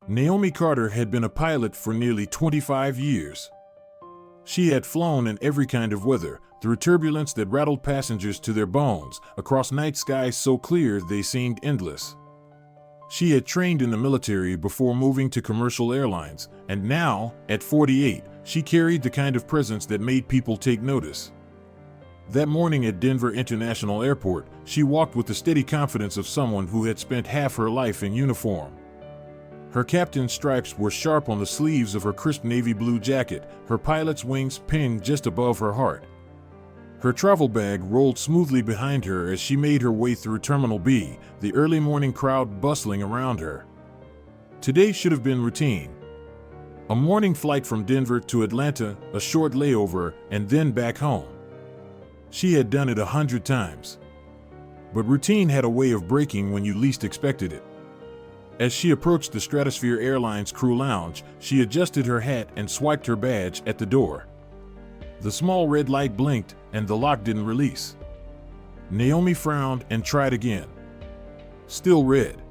Naomi Carter had been a pilot for nearly 25 years. She had flown in every kind of weather, through turbulence that rattled passengers to their bones, across night skies so clear they seemed endless. She had trained in the military before moving to commercial airlines, and now, at 48, she carried the kind of presence that made people take notice. That morning at Denver International Airport, she walked with the steady confidence of someone who had spent half her life in uniform. Her captain's stripes were sharp on the sleeves of her crisp navy blue jacket, her pilot's wings pinned just above her heart. Her travel bag rolled smoothly behind her as she made her way through Terminal B, the early morning crowd bustling around her. Today should have been routine. A morning flight from Denver to Atlanta, a short layover, and then back home. She had done it 100 times. But routine had a way of breaking when you least expected it. As she approached the Stratosphere Airlines crew lounge, she adjusted her hat and swiped her badge at the door. The small red light blinked, and the lock didn't release. Naomi frowned and tried again. Still red.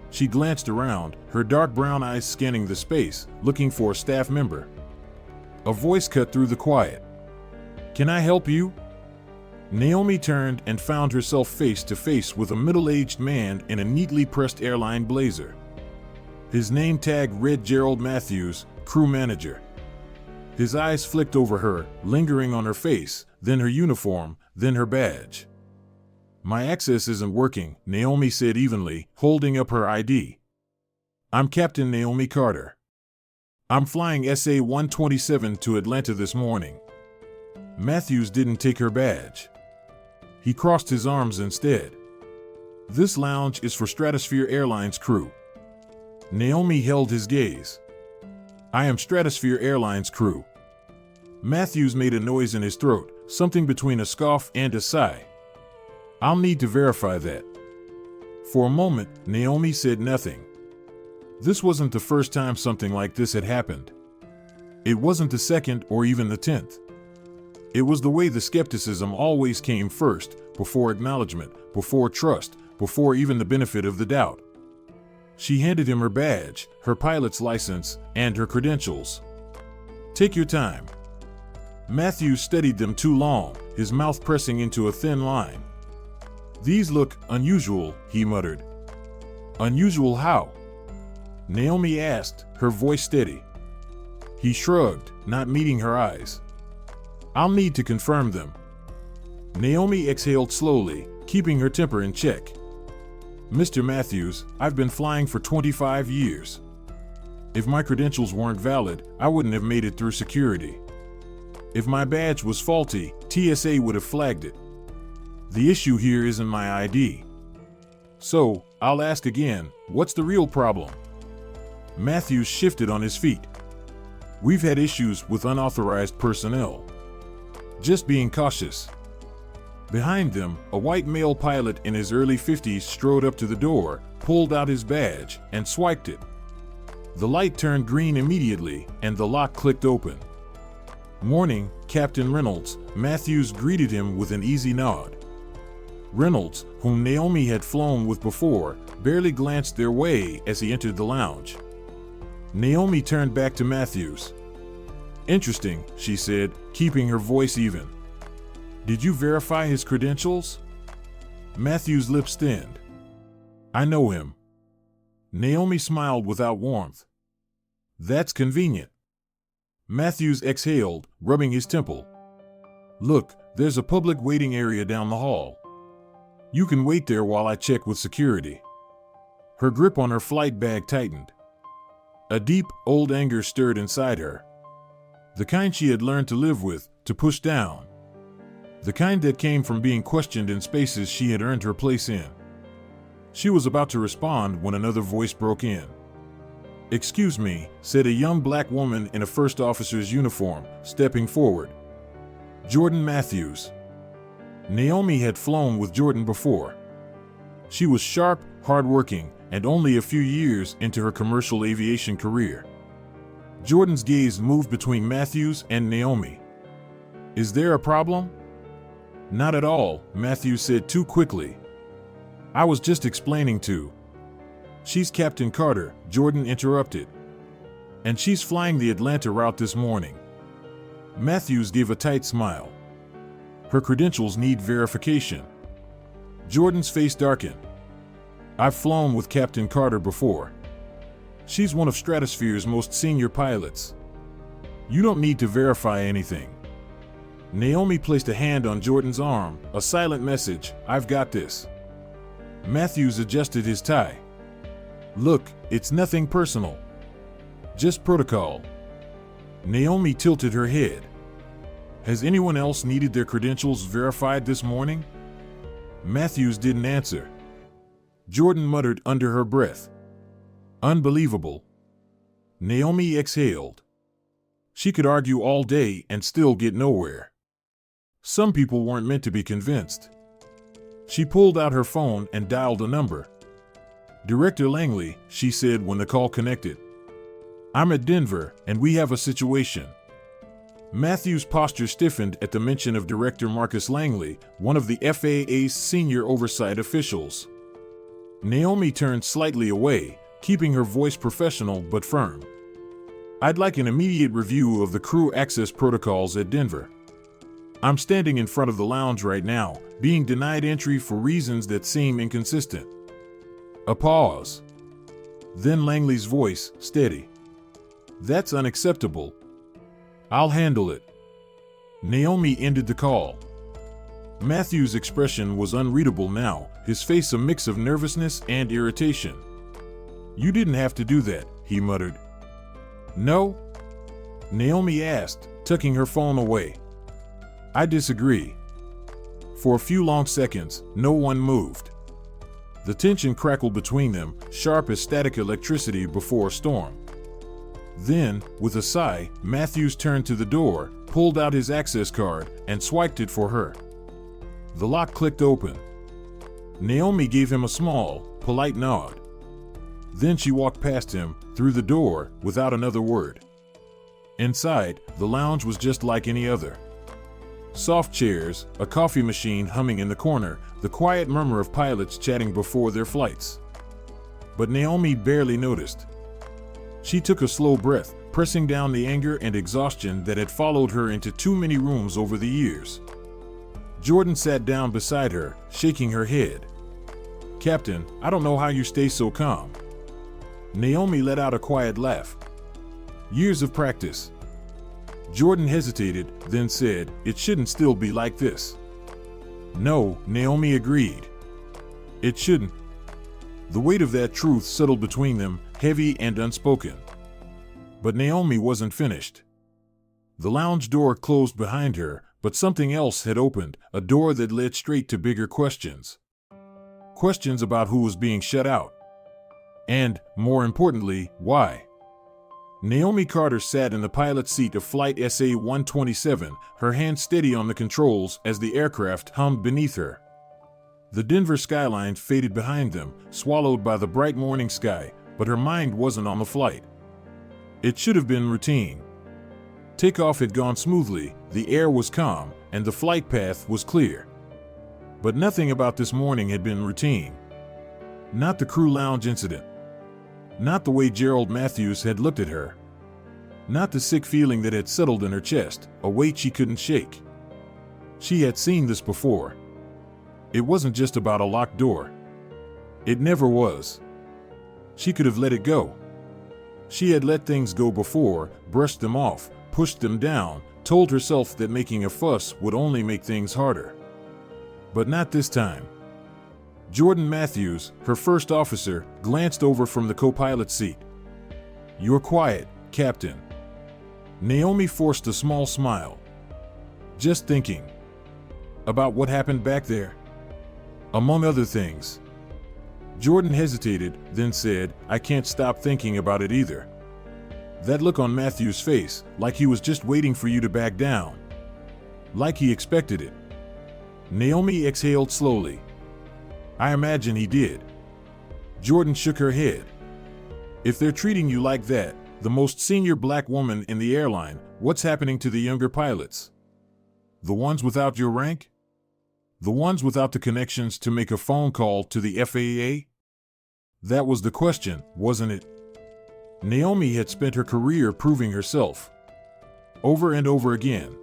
She glanced around, her dark brown eyes scanning the space, looking for a staff member. A voice cut through the quiet. "Can I help you?" Naomi turned and found herself face to face with a middle-aged man in a neatly pressed airline blazer. His name tag read Gerald Matthews, crew manager. His eyes flicked over her, lingering on her face, then her uniform, then her badge. "My access isn't working," Naomi said evenly, holding up her ID. "I'm Captain Naomi Carter. I'm flying SA-127 to Atlanta this morning." Matthews didn't take her badge. He crossed his arms instead. "This lounge is for Stratosphere Airlines crew." Naomi held his gaze. "I am Stratosphere Airlines crew." Matthews made a noise in his throat, something between a scoff and a sigh. "I'll need to verify that." For a moment, Naomi said nothing. This wasn't the first time something like this had happened. It wasn't the second or even the 10th. It was the way the skepticism always came first, before acknowledgement, before trust, before even the benefit of the doubt. She handed him her badge, her pilot's license, and her credentials. "Take your time." Matthews studied them too long, his mouth pressing into a thin line. "These look unusual," he muttered. "Unusual how?" Naomi asked, her voice steady. He shrugged, not meeting her eyes. "I'll need to confirm them." Naomi exhaled slowly, keeping her temper in check. "Mr. Matthews, I've been flying for 25 years. If my credentials weren't valid, I wouldn't have made it through security. If my badge was faulty, TSA would have flagged it. The issue here isn't my ID. So, I'll ask again, what's the real problem?" Matthews shifted on his feet. "We've had issues with unauthorized personnel. Just being cautious." Behind them, a white male pilot in his early 50s strode up to the door, pulled out his badge, and swiped it. The light turned green immediately, and the lock clicked open. "Morning, Captain Reynolds," Matthews greeted him with an easy nod. Reynolds, whom Naomi had flown with before, barely glanced their way as he entered the lounge. Naomi turned back to Matthews. "Interesting," she said, keeping her voice even. "Did you verify his credentials?" Matthews' lips thinned. "I know him." Naomi smiled without warmth. "That's convenient." Matthews exhaled, rubbing his temple. "Look, there's a public waiting area down the hall. You can wait there while I check with security." Her grip on her flight bag tightened. A deep, old anger stirred inside her. The kind she had learned to live with, to push down. The kind that came from being questioned in spaces she had earned her place in. She was about to respond when another voice broke in. "Excuse me," said a young black woman in a first officer's uniform, stepping forward. "Jordan Matthews." Naomi had flown with Jordan before. She was sharp, hardworking, and only a few years into her commercial aviation career. Jordan's gaze moved between Matthews and Naomi. "Is there a problem?" "Not at all," Matthews said too quickly. "I was just explaining to..." She's Captain Carter, Jordan interrupted. And she's flying the Atlanta route this morning. Matthews gave a tight smile. Her credentials need verification. Jordan's face darkened. I've flown with Captain Carter before. She's one of Stratosphere's most senior pilots. You don't need to verify anything. Naomi placed a hand on Jordan's arm, a silent message, I've got this. Matthews adjusted his tie. Look, it's nothing personal. Just protocol. Naomi tilted her head. Has anyone else needed their credentials verified this morning? Matthews didn't answer. Jordan muttered under her breath. Unbelievable. Naomi exhaled. She could argue all day and still get nowhere. Some people weren't meant to be convinced. She pulled out her phone and dialed a number. Director Langley, she said when the call connected. I'm at Denver, and we have a situation. Matthews' posture stiffened at the mention of Director Marcus Langley, one of the FAA's senior oversight officials. Naomi turned slightly away, keeping her voice professional but firm. I'd like an immediate review of the crew access protocols at Denver. I'm standing in front of the lounge right now, being denied entry for reasons that seem inconsistent. A pause. Then Langley's voice, steady. That's unacceptable. I'll handle it. Naomi ended the call. Matthew's expression was unreadable now, his face a mix of nervousness and irritation. You didn't have to do that, he muttered. No? Naomi asked, tucking her phone away. I disagree. For a few long seconds, no one moved. The tension crackled between them, sharp as static electricity before a storm. Then, with a sigh, Matthews turned to the door, pulled out his access card, and swiped it for her. The lock clicked open. Naomi gave him a small, polite nod. Then she walked past him, through the door, without another word. Inside, the lounge was just like any other. Soft chairs, a coffee machine humming in the corner, the quiet murmur of pilots chatting before their flights. But Naomi barely noticed. She took a slow breath, pressing down the anger and exhaustion that had followed her into too many rooms over the years. Jordan sat down beside her, shaking her head. Captain, I don't know how you stay so calm. Naomi let out a quiet laugh. Years of practice. Jordan hesitated, then said, it shouldn't still be like this. No, Naomi agreed. It shouldn't. The weight of that truth settled between them, heavy and unspoken. But Naomi wasn't finished. The lounge door closed behind her, but something else had opened, a door that led straight to bigger questions. Questions about who was being shut out. And, more importantly, why. Naomi Carter sat in the pilot's seat of Flight SA-127, her hand steady on the controls as the aircraft hummed beneath her. The Denver skyline faded behind them, swallowed by the bright morning sky, but her mind wasn't on the flight. It should have been routine. Takeoff had gone smoothly, the air was calm, and the flight path was clear. But nothing about this morning had been routine. Not the crew lounge incident. Not the way Gerald Matthews had looked at her. Not the sick feeling that had settled in her chest, a weight she couldn't shake. She had seen this before. It wasn't just about a locked door. It never was. She could have let it go. She had let things go before, brushed them off, pushed them down, told herself that making a fuss would only make things harder. But not this time. Jordan Matthews, her first officer, glanced over from the co-pilot seat. You're quiet, Captain. Naomi forced a small smile. Just thinking. About what happened back there? Among other things. Jordan hesitated, then said, I can't stop thinking about it either. That look on Matthews' face, like he was just waiting for you to back down. Like he expected it. Naomi exhaled slowly. I imagine he did. Jordan shook her head. If they're treating you like that, the most senior black woman in the airline, what's happening to the younger pilots? The ones without your rank? The ones without the connections to make a phone call to the FAA? That was the question, wasn't it? Naomi had spent her career proving herself. Over and over again.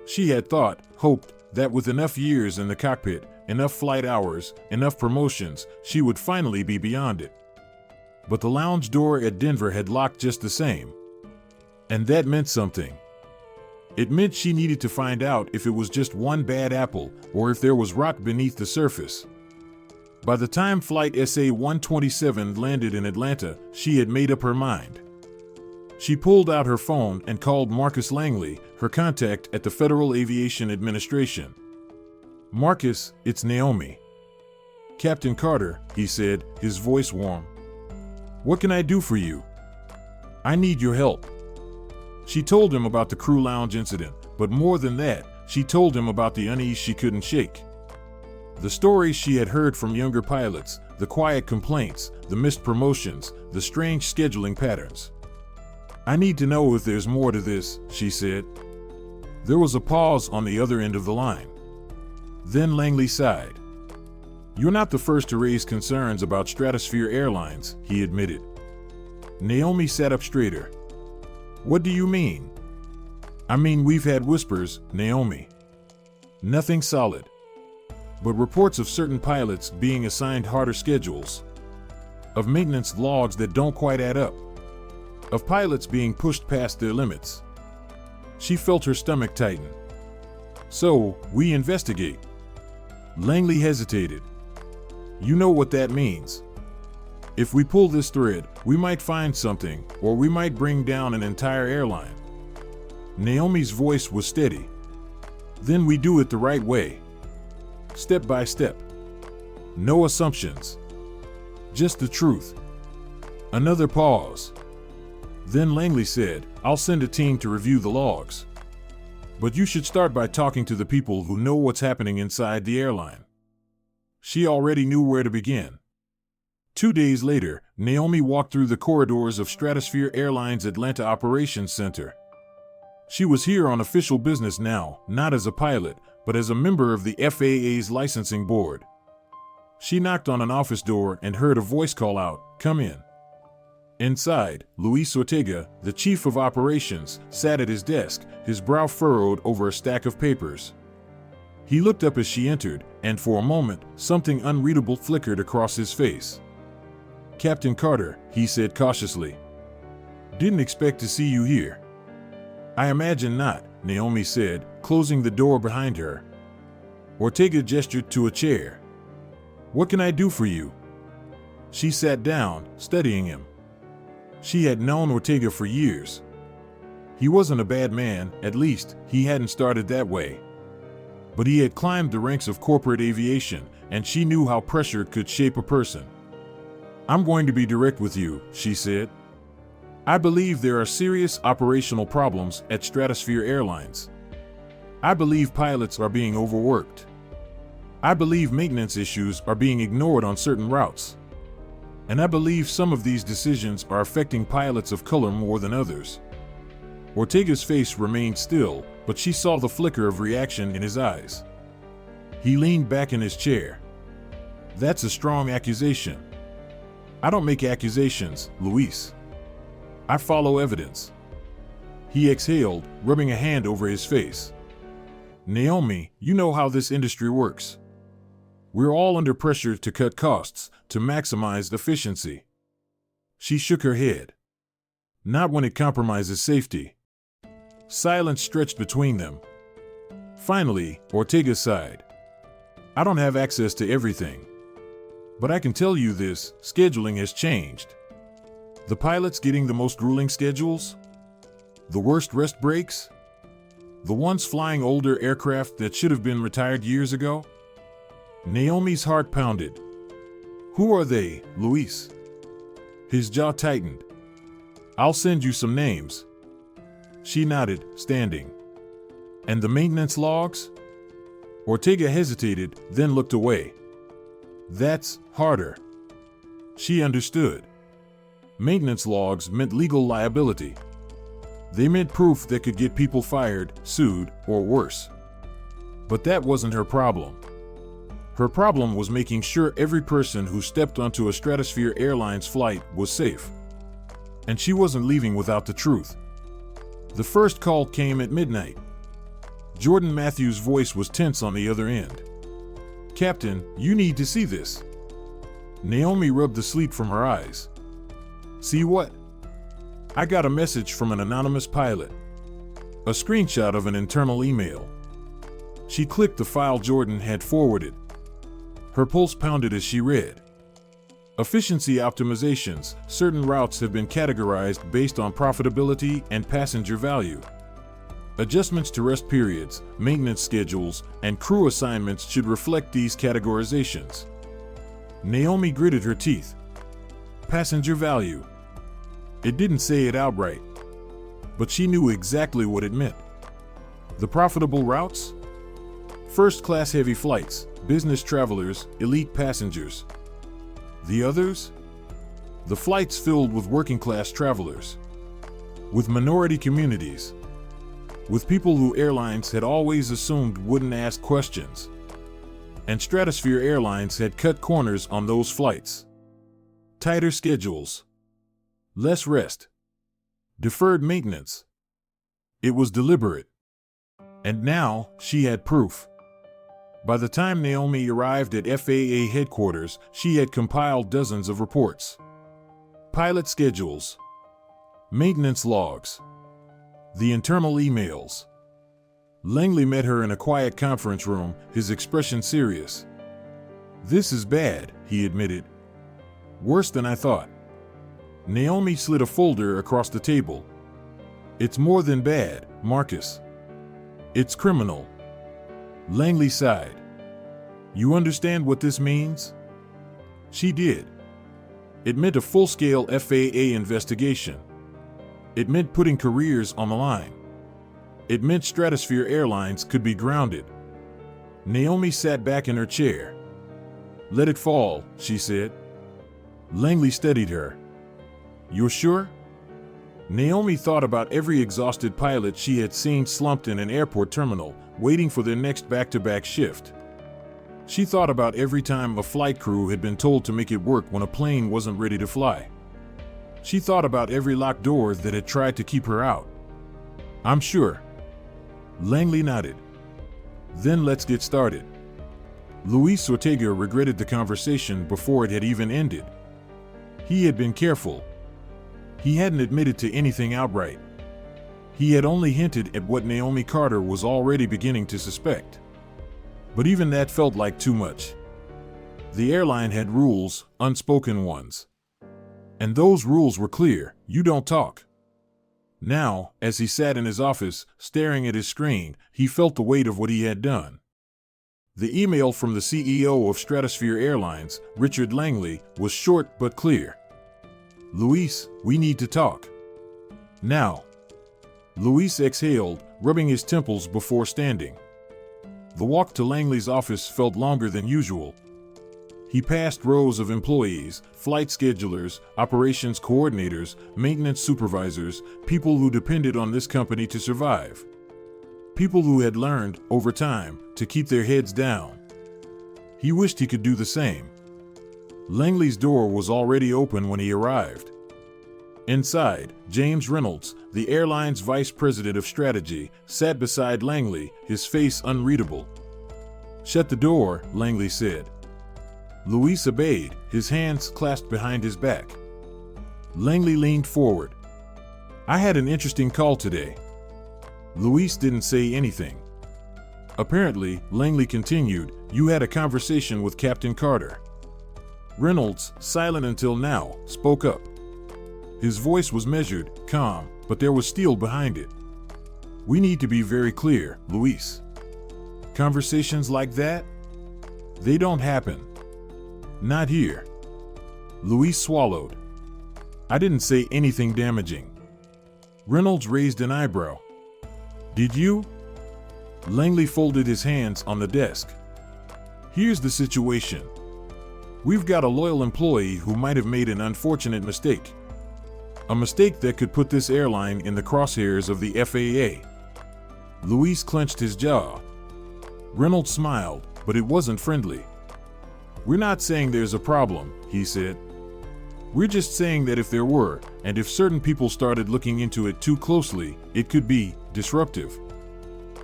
She had thought, hoped, that with enough years in the cockpit, enough flight hours, enough promotions, she would finally be beyond it. But the lounge door at Denver had locked just the same. And that meant something. It meant she needed to find out if it was just one bad apple or if there was rock beneath the surface. By the time Flight SA-127 landed in Atlanta, she had made up her mind. She pulled out her phone and called Marcus Langley, her contact at the Federal Aviation Administration. "Marcus, it's Naomi." "Captain Carter," he said, his voice warm. "What can I do for you?" "I need your help." She told him about the crew lounge incident, but more than that, she told him about the unease she couldn't shake. The stories she had heard from younger pilots, the quiet complaints, the missed promotions, the strange scheduling patterns. "I need to know if there's more to this," she said. There was a pause on the other end of the line. Then Langley sighed. "You're not the first to raise concerns about Stratosphere Airlines," he admitted. Naomi sat up straighter. "What do you mean?" "I mean, we've had whispers, Naomi. Nothing solid. But reports of certain pilots being assigned harder schedules. Of maintenance logs that don't quite add up. Of pilots being pushed past their limits." She felt her stomach tighten. "So, we investigate." Langley hesitated. "You know what that means. If we pull this thread, we might find something, or we might bring down an entire airline." Naomi's voice was steady. "Then we do it the right way. Step by step. No assumptions. Just the truth." Another pause. Then Langley said, "I'll send a team to review the logs. But you should start by talking to the people who know what's happening inside the airline." She already knew where to begin. 2 days later, Naomi walked through the corridors of Stratosphere Airlines' Atlanta Operations Center. She was here on official business now, not as a pilot, but as a member of the FAA's licensing board. She knocked on an office door and heard a voice call out, "Come in." Inside, Luis Ortega, the chief of operations, sat at his desk, his brow furrowed over a stack of papers. He looked up as she entered, and for a moment, something unreadable flickered across his face. "Captain Carter," he said cautiously. "Didn't expect to see you here." "I imagine not," Naomi said, closing the door behind her. Ortega gestured to a chair. "What can I do for you?" She sat down, studying him. She had known Ortega for years. He wasn't a bad man, at least, he hadn't started that way. But he had climbed the ranks of corporate aviation, and she knew how pressure could shape a person. "I'm going to be direct with you," she said. "I believe there are serious operational problems at Stratosphere Airlines. I believe pilots are being overworked. I believe maintenance issues are being ignored on certain routes. And I believe some of these decisions are affecting pilots of color more than others." Ortega's face remained still, but she saw the flicker of reaction in his eyes. He leaned back in his chair. "That's a strong accusation." "I don't make accusations, Luis. I follow evidence." He exhaled, rubbing a hand over his face. "Naomi, you know how this industry works. We're all under pressure to cut costs, to maximize efficiency." She shook her head. "Not when it compromises safety." Silence stretched between them. Finally, Ortega sighed. "I don't have access to everything. But I can tell you this, scheduling has changed. The pilots getting the most grueling schedules? The worst rest breaks? The ones flying older aircraft that should have been retired years ago?" Naomi's heart pounded. "Who are they, Luis?" His jaw tightened. "I'll send you some names." She nodded, standing. "And the maintenance logs?" Ortega hesitated, then looked away. "That's harder." She understood. Maintenance logs meant legal liability. They meant proof that could get people fired, sued, or worse. But that wasn't her problem. Her problem was making sure every person who stepped onto a Stratosphere Airlines flight was safe. And she wasn't leaving without the truth. The first call came at midnight. Jordan Matthews' voice was tense on the other end. "Captain, you need to see this." Naomi rubbed the sleep from her eyes. "See what?" "I got a message from an anonymous pilot. A screenshot of an internal email." She clicked the file Jordan had forwarded. Her pulse pounded as she read. "Efficiency optimizations. Certain routes have been categorized based on profitability and passenger value. Adjustments to rest periods, maintenance schedules, and crew assignments should reflect these categorizations." Naomi gritted her teeth. Passenger value. It didn't say it outright, but she knew exactly what it meant. The profitable routes? First-class heavy flights, business travelers, elite passengers. The others? The flights filled with working-class travelers, with minority communities, with people who airlines had always assumed wouldn't ask questions. And Stratosphere Airlines had cut corners on those flights. Tighter schedules, less rest, deferred maintenance. It was deliberate. And now she had proof. By the time Naomi arrived at FAA headquarters, she had compiled dozens of reports. Pilot schedules, maintenance logs, the internal emails. Langley met her in a quiet conference room, his expression serious. "This is bad," he admitted. "Worse than I thought." Naomi slid a folder across the table. "It's more than bad, Marcus. It's criminal." Langley sighed. "You understand what this means?" She did. It meant a full-scale FAA investigation. It meant putting careers on the line. It meant Stratosphere Airlines could be grounded. Naomi sat back in her chair. "Let it fall," she said. Langley steadied her. "You're sure?" Naomi thought about every exhausted pilot she had seen slumped in an airport terminal, waiting for their next back-to-back shift. She thought about every time a flight crew had been told to make it work when a plane wasn't ready to fly. She thought about every locked door that had tried to keep her out. "I'm sure." Langley nodded. "Then let's get started." Luis Ortega regretted the conversation before it had even ended. He had been careful. He hadn't admitted to anything outright. He had only hinted at what Naomi Carter was already beginning to suspect. But even that felt like too much. The airline had rules, unspoken ones. And those rules were clear: you don't talk. Now, as he sat in his office, staring at his screen, he felt the weight of what he had done. The email from the CEO of Stratosphere Airlines, Richard Langley, was short but clear. "Luis, we need to talk. Now." Luis exhaled, rubbing his temples before standing. The walk to Langley's office felt longer than usual. He passed rows of employees, flight schedulers, operations coordinators, maintenance supervisors, people who depended on this company to survive. People who had learned, over time, to keep their heads down. He wished he could do the same. Langley's door was already open when he arrived. Inside, James Reynolds, the airline's vice president of strategy, sat beside Langley, his face unreadable. "Shut the door," Langley said. Luis obeyed, his hands clasped behind his back. Langley leaned forward. "I had an interesting call today." Luis didn't say anything. Apparently, Langley continued, "You had a conversation with Captain Carter." Reynolds, silent until now, spoke up. His voice was measured, calm, but there was steel behind it. "We need to be very clear, Luis. Conversations like that? They don't happen. Not here." Luis swallowed. "I didn't say anything damaging." Reynolds raised an eyebrow. "Did you?" Langley folded his hands on the desk. "Here's the situation. We've got a loyal employee who might have made an unfortunate mistake. A mistake that could put this airline in the crosshairs of the FAA." Luis clenched his jaw. Reynolds smiled, but it wasn't friendly. "We're not saying there's a problem," he said. "We're just saying that if there were, and if certain people started looking into it too closely, it could be disruptive.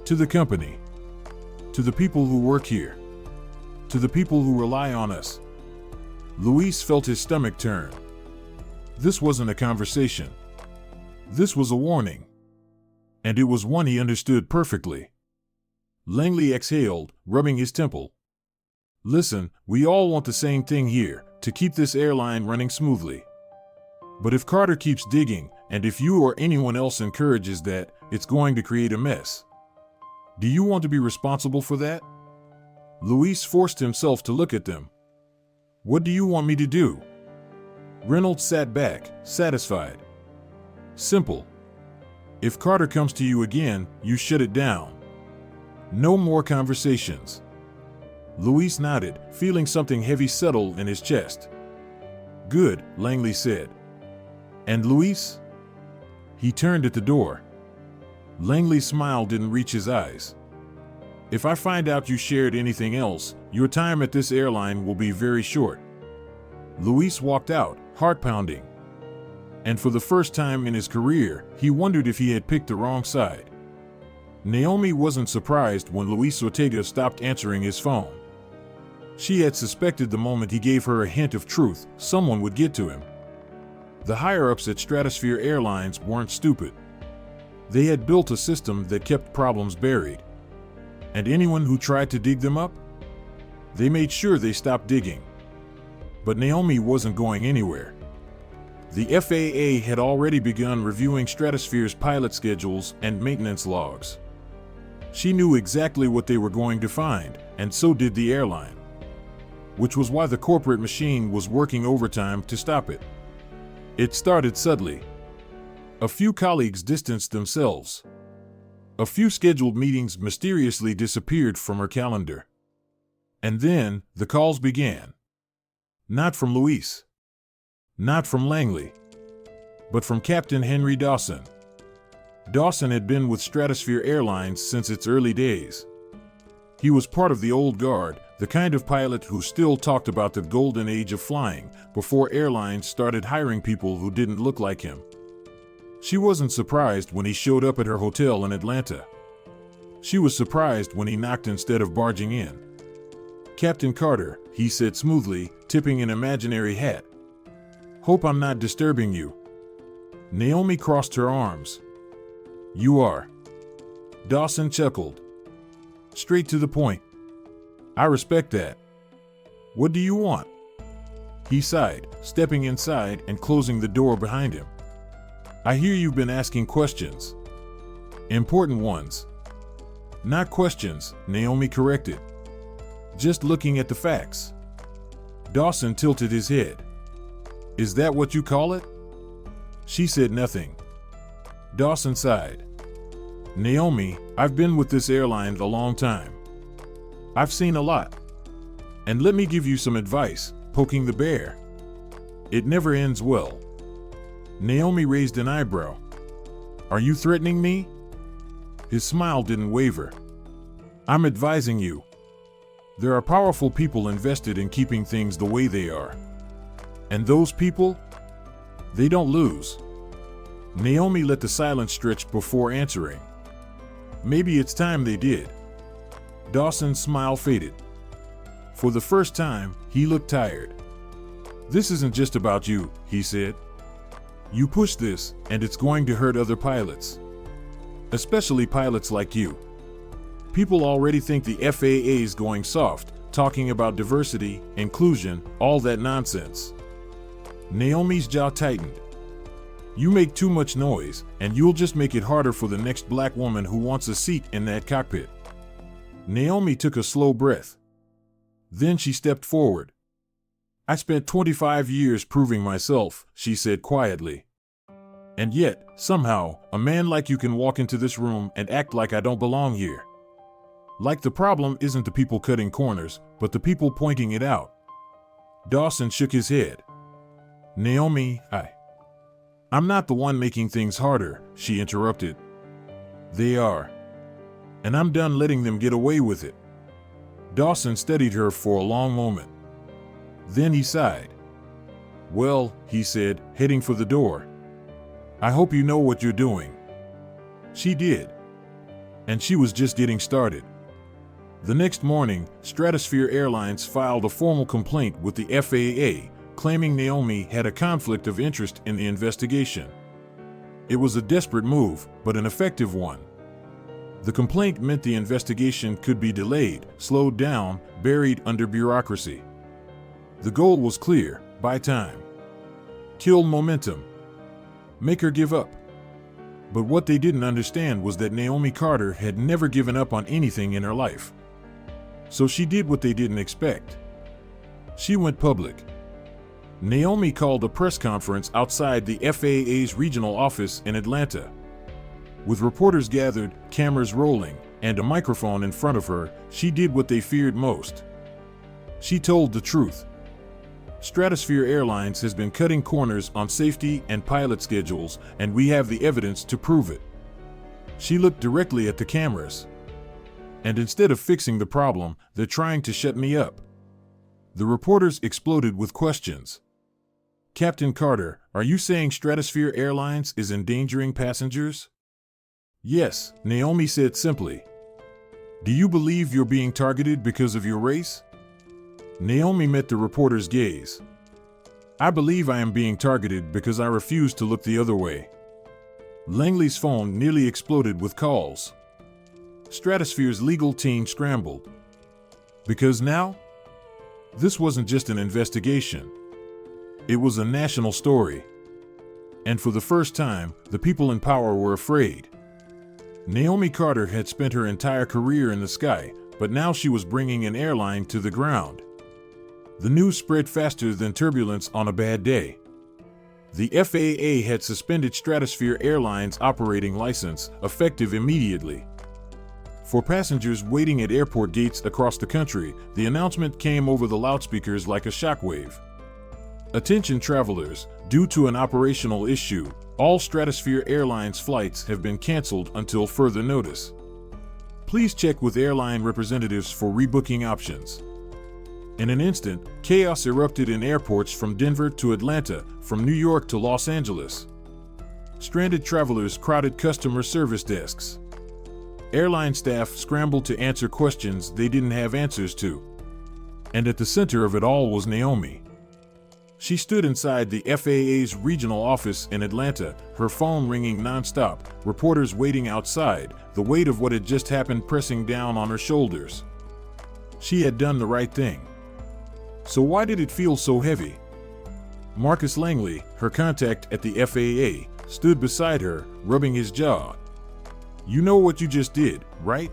To the company. To the people who work here. To the people who rely on us." Luis felt his stomach turn. This wasn't a conversation. This was a warning. And it was one he understood perfectly. Langley exhaled, rubbing his temple. "Listen, we all want the same thing here, to keep this airline running smoothly. But if Carter keeps digging, and if you or anyone else encourages that, it's going to create a mess. Do you want to be responsible for that?" Luis forced himself to look at them. "What do you want me to do?" Reynolds sat back, satisfied. "Simple. If Carter comes to you again, you shut it down. No more conversations." Luis nodded, feeling something heavy settle in his chest. "Good," Langley said. "And Luis?" He turned at the door. Langley's smile didn't reach his eyes. "If I find out you shared anything else, your time at this airline will be very short." Luis walked out, heart pounding. And for the first time in his career, he wondered if he had picked the wrong side. Naomi wasn't surprised when Luis Ortega stopped answering his phone. She had suspected the moment he gave her a hint of truth, someone would get to him. The higher-ups at Stratosphere Airlines weren't stupid. They had built a system that kept problems buried. And anyone who tried to dig them up? They made sure they stopped digging. But Naomi wasn't going anywhere. The FAA had already begun reviewing Stratosphere's pilot schedules and maintenance logs. She knew exactly what they were going to find, and so did the airline. Which was why the corporate machine was working overtime to stop it. It started subtly. A few colleagues distanced themselves. A few scheduled meetings mysteriously disappeared from her calendar. And then, the calls began. Not from Luis. Not from Langley. But from Captain Henry Dawson. Dawson had been with Stratosphere Airlines since its early days. He was part of the old guard, the kind of pilot who still talked about the golden age of flying, before airlines started hiring people who didn't look like him. She wasn't surprised when he showed up at her hotel in Atlanta. She was surprised when he knocked instead of barging in. "Captain Carter," he said smoothly, tipping an imaginary hat. "Hope I'm not disturbing you." Naomi crossed her arms. "You are." Dawson chuckled. "Straight to the point. I respect that. What do you want?" He sighed, stepping inside and closing the door behind him. "I hear you've been asking questions. Important ones." "Not questions," Naomi corrected. "Just looking at the facts." Dawson tilted his head. "Is that what you call it?" She said nothing. Dawson sighed. "Naomi, I've been with this airline a long time. I've seen a lot. And let me give you some advice, poking the bear. It never ends well." Naomi raised an eyebrow. "Are you threatening me?" His smile didn't waver. "I'm advising you. There are powerful people invested in keeping things the way they are. And those people? They don't lose." Naomi let the silence stretch before answering. "Maybe it's time they did." Dawson's smile faded. For the first time, he looked tired. "This isn't just about you," he said. "You push this, and it's going to hurt other pilots. Especially pilots like you. People already think the FAA's going soft, talking about diversity, inclusion, all that nonsense." Naomi's jaw tightened. "You make too much noise, and you'll just make it harder for the next black woman who wants a seat in that cockpit." Naomi took a slow breath. Then she stepped forward. "I spent 25 years proving myself," she said quietly. "And yet, somehow, a man like you can walk into this room and act like I don't belong here. Like the problem isn't the people cutting corners, but the people pointing it out." Dawson shook his head. "Naomi, I'm not the one making things harder," she interrupted. "They are. And I'm done letting them get away with it." Dawson studied her for a long moment. Then he sighed. "Well," he said, heading for the door, "I hope you know what you're doing." She did. And she was just getting started. The next morning, Stratosphere Airlines filed a formal complaint with the FAA, claiming Naomi had a conflict of interest in the investigation. It was a desperate move, but an effective one. The complaint meant the investigation could be delayed, slowed down, buried under bureaucracy. The goal was clear: buy time. Kill momentum. Make her give up. But what they didn't understand was that Naomi Carter had never given up on anything in her life. So she did what they didn't expect. She went public. Naomi called a press conference outside the FAA's regional office in Atlanta. With reporters gathered, cameras rolling, and a microphone in front of her, she did what they feared most. She told the truth. Stratosphere Airlines has been cutting corners on safety and pilot schedules, and we have the evidence to prove it. She looked directly at the cameras. And instead of fixing the problem, they're trying to shut me up. The reporters exploded with questions. "Captain Carter, are you saying Stratosphere Airlines is endangering passengers?" "Yes," Naomi said simply. "Do you believe you're being targeted because of your race?" Naomi met the reporter's gaze. "I believe I am being targeted because I refuse to look the other way." Langley's phone nearly exploded with calls. Stratosphere's legal team scrambled. Because now? This wasn't just an investigation. It was a national story. And for the first time, the people in power were afraid. Naomi Carter had spent her entire career in the sky, but now she was bringing an airline to the ground. The news spread faster than turbulence on a bad day. The FAA had suspended Stratosphere Airlines' operating license, effective immediately. For passengers waiting at airport gates across the country, the announcement came over the loudspeakers like a shockwave. "Attention travelers, due to an operational issue, all Stratosphere Airlines flights have been canceled until further notice. Please check with airline representatives for rebooking options." In an instant, chaos erupted in airports from Denver to Atlanta, from New York to Los Angeles. Stranded travelers crowded customer service desks. Airline staff scrambled to answer questions they didn't have answers to. And at the center of it all was Naomi. She stood inside the FAA's regional office in Atlanta, her phone ringing nonstop, reporters waiting outside, the weight of what had just happened pressing down on her shoulders. She had done the right thing. So why did it feel so heavy? Marcus Langley, her contact at the FAA, stood beside her, rubbing his jaw. "You know what you just did, right?"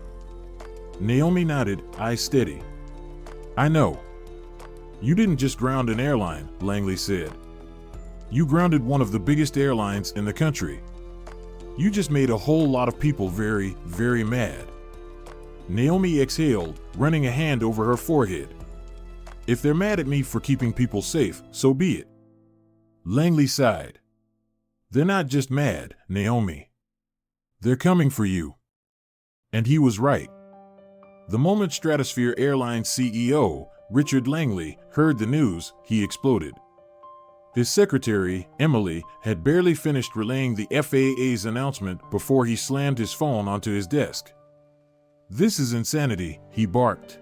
Naomi nodded, eyes steady. "I know." "You didn't just ground an airline," Langley said. "You grounded one of the biggest airlines in the country. You just made a whole lot of people very, very mad." Naomi exhaled, running a hand over her forehead. "If they're mad at me for keeping people safe, so be it." Langley sighed. "They're not just mad, Naomi. They're coming for you." And he was right. The moment Stratosphere Airlines CEO, Richard Langley, heard the news, he exploded. His secretary, Emily, had barely finished relaying the FAA's announcement before he slammed his phone onto his desk. "This is insanity," he barked.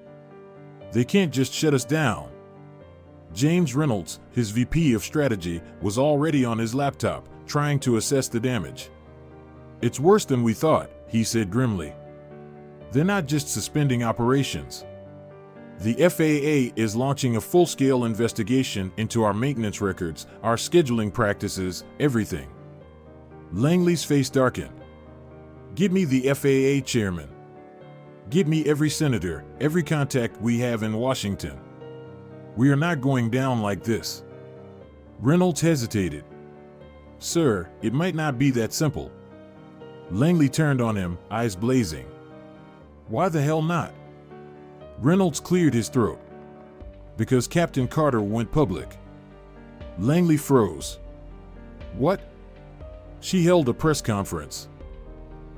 "They can't just shut us down." James Reynolds, his VP of strategy, was already on his laptop, trying to assess the damage. "It's worse than we thought," he said grimly. "They're not just suspending operations. The FAA is launching a full-scale investigation into our maintenance records, our scheduling practices, everything." Langley's face darkened. "Get me the FAA chairman. Get me every senator, every contact we have in Washington. We are not going down like this." Reynolds hesitated. "Sir, it might not be that simple." Langley turned on him, eyes blazing. "Why the hell not?" Reynolds cleared his throat. "Because Captain Carter went public." Langley froze. "What?" "She held a press conference.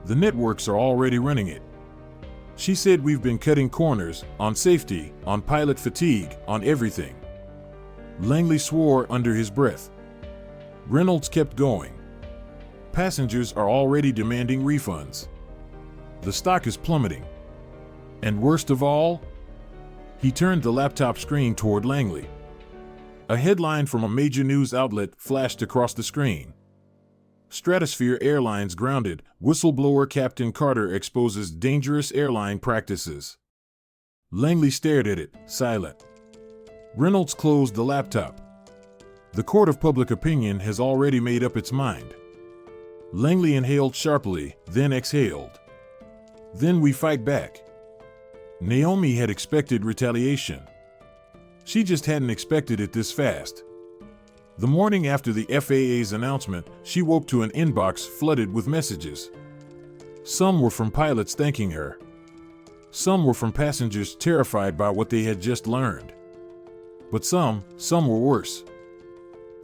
The networks are already running it. She said we've been cutting corners, on safety, on pilot fatigue, on everything. Langley swore under his breath. Reynolds kept going. Passengers are already demanding refunds. The stock is plummeting. And worst of all, he turned the laptop screen toward Langley. A headline from a major news outlet flashed across the screen. Stratosphere Airlines grounded, whistleblower Captain Carter exposes dangerous airline practices. Langley stared at it, silent. Reynolds closed the laptop. The court of public opinion has already made up its mind. Langley inhaled sharply, then exhaled. Then we fight back. Naomi had expected retaliation. She just hadn't expected it this fast. The morning after the FAA's announcement, she woke to an inbox flooded with messages. Some were from pilots thanking her. Some were from passengers terrified by what they had just learned. But some were worse.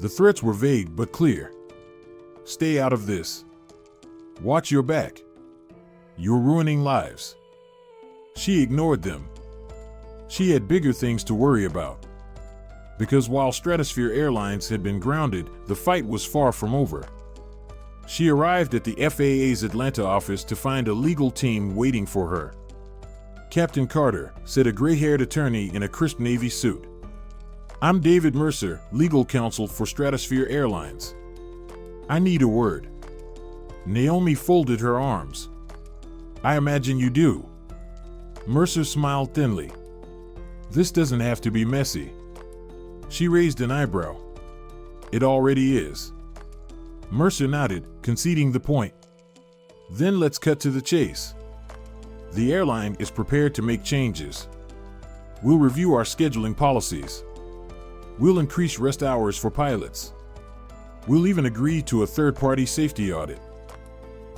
The threats were vague but clear. Stay out of this. Watch your back. You're ruining lives. She ignored them. She had bigger things to worry about. Because while Stratosphere Airlines had been grounded, the fight was far from over. She arrived at the FAA's Atlanta office to find a legal team waiting for her. Captain Carter, said a gray-haired attorney in a crisp navy suit. I'm David Mercer, legal counsel for Stratosphere Airlines. I need a word. Naomi folded her arms. I imagine you do. Mercer smiled thinly. This doesn't have to be messy. She raised an eyebrow. It already is. Mercer nodded, conceding the point. Then let's cut to the chase. The airline is prepared to make changes. We'll review our scheduling policies. We'll increase rest hours for pilots. We'll even agree to a third-party safety audit.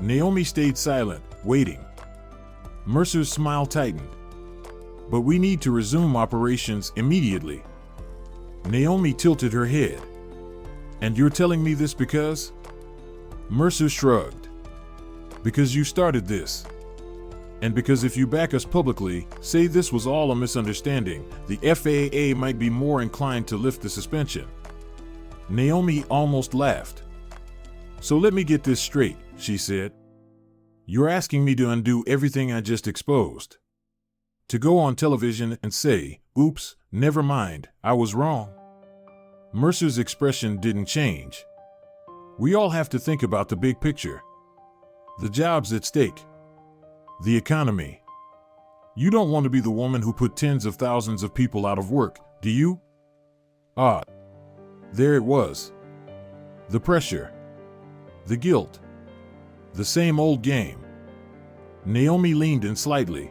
Naomi stayed silent, waiting. Mercer's smile tightened. But we need to resume operations immediately. Naomi tilted her head. And you're telling me this because? Mercer shrugged. Because you started this. And because if you back us publicly, say this was all a misunderstanding, the FAA might be more inclined to lift the suspension. Naomi almost laughed. So let me get this straight, she said. You're asking me to undo everything I just exposed. To go on television and say, oops, never mind, I was wrong. Mercer's expression didn't change. We all have to think about the big picture. The jobs at stake. The economy. You don't want to be the woman who put tens of thousands of people out of work, do you? Ah. There it was. The pressure. The guilt. The same old game. Naomi leaned in slightly.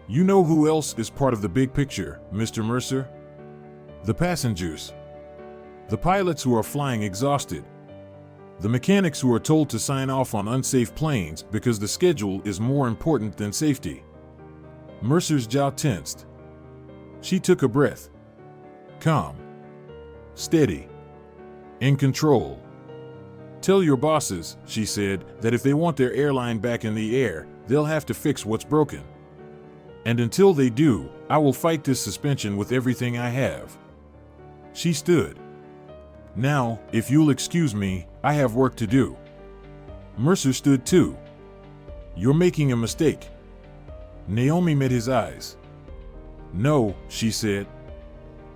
You know who else is part of the big picture, Mr. Mercer? The passengers. The pilots who are flying exhausted. The mechanics who are told to sign off on unsafe planes because the schedule is more important than safety. Mercer's jaw tensed. She took a breath. Calm. Steady. In control. Tell your bosses, she said, that if they want their airline back in the air, they'll have to fix what's broken. And until they do, I will fight this suspension with everything I have. She stood. Now, if you'll excuse me, I have work to do. Mercer stood too. You're making a mistake. Naomi met his eyes. No, she said.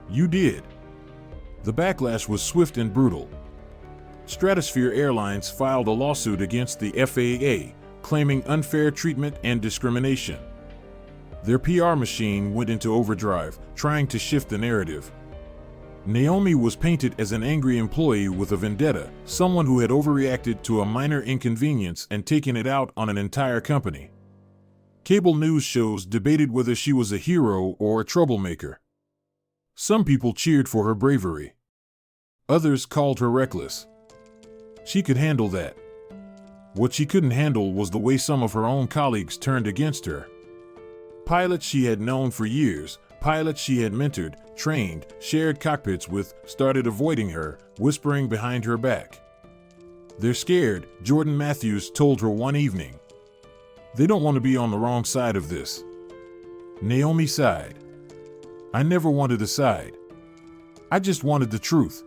You did. The backlash was swift and brutal. Stratosphere Airlines filed a lawsuit against the FAA, claiming unfair treatment and discrimination. Their PR machine went into overdrive, trying to shift the narrative. Naomi was painted as an angry employee with a vendetta, someone who had overreacted to a minor inconvenience and taken it out on an entire company. Cable news shows debated whether she was a hero or a troublemaker. Some people cheered for her bravery. Others called her reckless. She could handle that. What she couldn't handle was the way some of her own colleagues turned against her. Pilots she had known for years, pilots she had mentored, trained, shared cockpits with, started avoiding her, whispering behind her back. They're scared, Jordan Matthews told her one evening. They don't want to be on the wrong side of this. Naomi sighed. I never wanted a side. I just wanted the truth.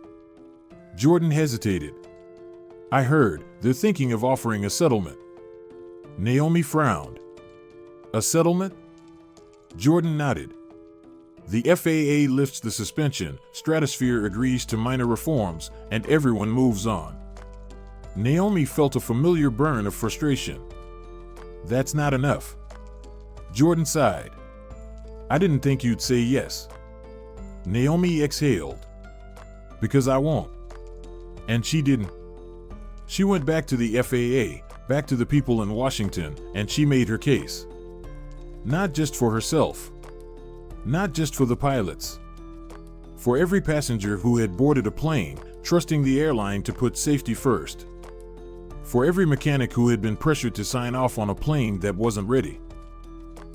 Jordan hesitated. I heard they're thinking of offering a settlement. Naomi frowned. A settlement? Jordan nodded. The FAA lifts the suspension, Stratosphere agrees to minor reforms, and everyone moves on. Naomi felt a familiar burn of frustration. That's not enough. Jordan sighed. I didn't think you'd say yes. Naomi exhaled. Because I won't. And she didn't. She went back to the FAA, back to the people in Washington, and she made her case. Not just for herself. Not just for the pilots. For every passenger who had boarded a plane, trusting the airline to put safety first. For every mechanic who had been pressured to sign off on a plane that wasn't ready.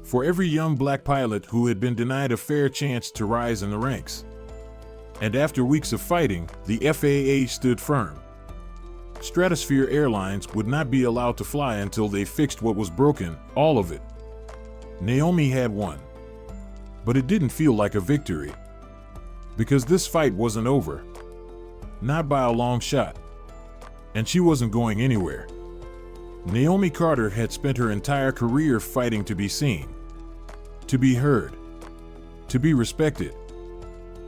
For every young black pilot who had been denied a fair chance to rise in the ranks. And after weeks of fighting, the FAA stood firm. Stratosphere Airlines would not be allowed to fly until they fixed what was broken, all of it. Naomi had won. But it didn't feel like a victory. Because this fight wasn't over. Not by a long shot. And she wasn't going anywhere. Naomi Carter had spent her entire career fighting to be seen. To be heard. To be respected.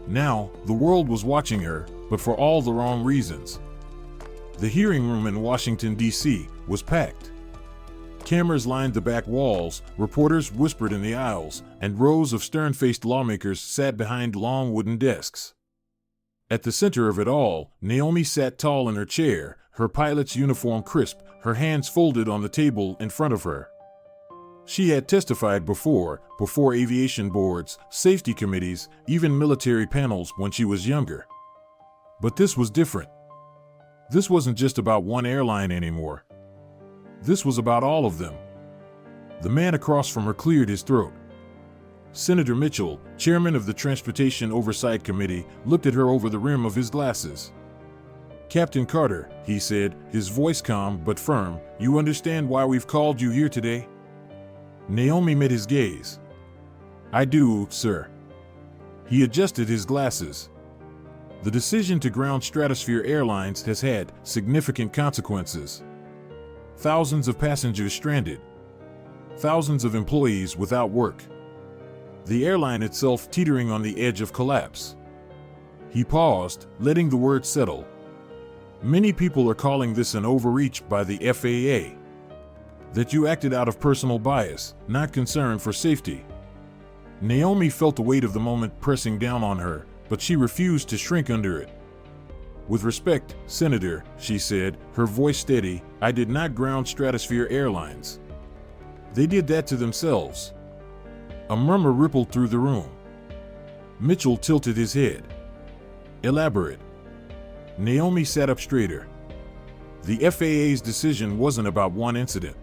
Now, the world was watching her, but for all the wrong reasons. The hearing room in Washington, D.C. was packed. Cameras lined the back walls, reporters whispered in the aisles, and rows of stern-faced lawmakers sat behind long wooden desks. At the center of it all, Naomi sat tall in her chair, her pilot's uniform crisp, her hands folded on the table in front of her. She had testified before aviation boards, safety committees, even military panels when she was younger. But this was different. This wasn't just about one airline anymore. This was about all of them. The man across from her cleared his throat. Senator Mitchell, chairman of the Transportation Oversight Committee, looked at her over the rim of his glasses. Captain Carter, he said, his voice calm but firm, you understand why we've called you here today? Naomi met his gaze. I do, sir. He adjusted his glasses. The decision to ground Stratosphere Airlines has had significant consequences. Thousands of passengers stranded. Thousands of employees without work. The airline itself teetering on the edge of collapse. He paused, letting the words settle. Many people are calling this an overreach by the FAA. That you acted out of personal bias, not concern for safety. Naomi felt the weight of the moment pressing down on her, but she refused to shrink under it. With respect, Senator, she said, her voice steady, I did not ground Stratosphere Airlines. They did that to themselves. A murmur rippled through the room. Mitchell tilted his head. Elaborate. Naomi sat up straighter. The FAA's decision wasn't about one incident.